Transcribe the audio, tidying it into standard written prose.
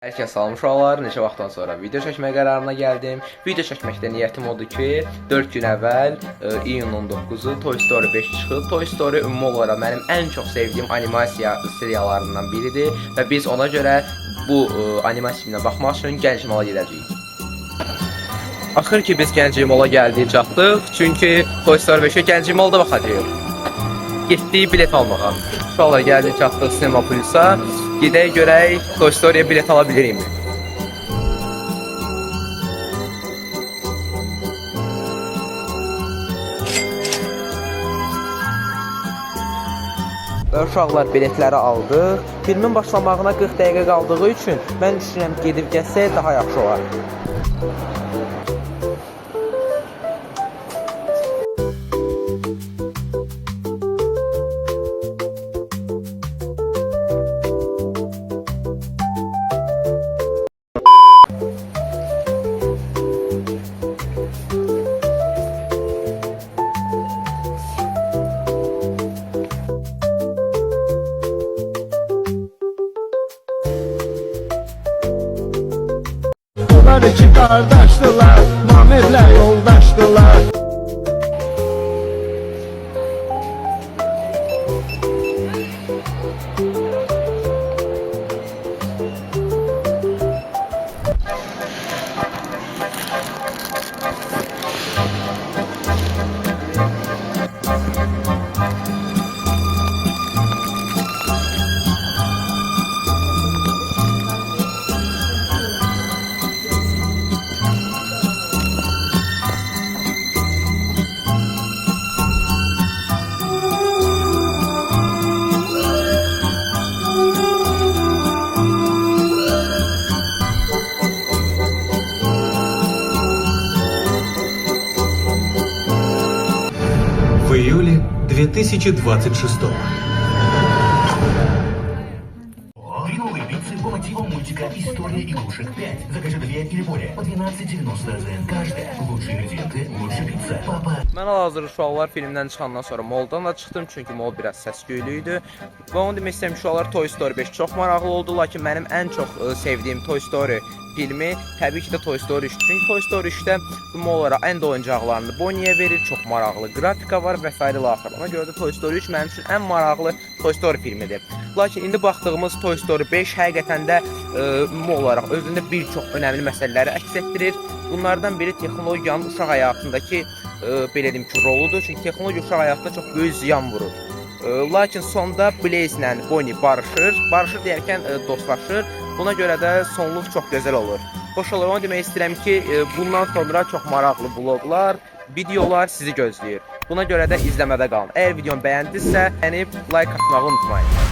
Hər kəs salam uşaqlar, neçə vaxtdan sonra video çəkmək qərarına gəldim. Video çəkməkdə niyyətim odur ki, 4 gün əvvəl iyunun 19-u Toy Story 5 çıxıb. Toy Story ümumi olaraq mənim ən çox sevdiyim animasiya seriallarından biridir və biz ona görə bu animasiya filminə baxmaq üçün Gəncimola gedəcəyik. Axır ki biz Gəncimola gəldik, çatdıq. Çünki Toy Story 5-ə Gəncimolda baxacağıq. Getdik bilet almağa. Uşaqlar gəldik, çatdıq Sinema Plusa. Gedək görək Toy Story'yə bilet ala bilirik mi? Və uşaqlar biletləri aldıq. Filmin başlamağına 40 dəqiqə qaldığı üçün mən düşünürəm gedib gəlsək daha yaxşı olar. Onlar iki kardeştiler, Mamir'le yoldaştılar. В июле 2026 Новые пиццы по мотивам мультика «История игрушек 5». Закажи 2 или более по 12,90 за каждая. Лучшие ингредиенты, лучше пицца. Папа. Mən hal-hazırda uşaqlar filmdən çıxandan sonra moldan da çıxdım, çünki mol biraz səs-küylü idi. Və onu demək istəyirəm ki, uşaqlar Toy Story 5 çox maraqlı oldu, lakin mənim ən çox sevdiyim Toy Story filmi təbii ki də Toy Story 3. Çünki Toy Story 3-də ümumi olaraq ən də oyuncaqlarını Bonnie-yə verir, çox maraqlı qrafika var və s. axır. Ona görə də Toy Story 3 mənim üçün ən maraqlı Toy Story filmidir. Lakin indi baxdığımız Toy Story 5 həqiqətən də ümumi olaraq özündə bir çox önəmli məsələləri əks etdirir. Bunlardan biri texnologiyanın uşaq həyatındakı belə deyim ki, roludur. Çünki texnologiya uşaq həyatında çox böyük ziyan vurur. Lakin sonda Blaze ilə Bonnie barışır. Barışır deyərkən dostlaşır. Buna görə də sonluq çox gözəl olur. Xoş olur, onu demək istəyirəm ki, bundan sonra çox maraqlı vloglar, videolar sizi gözləyir. Buna görə də izləmədə qalın. Əgər videomu bəyəndinizsə, like atmağı unutmayın.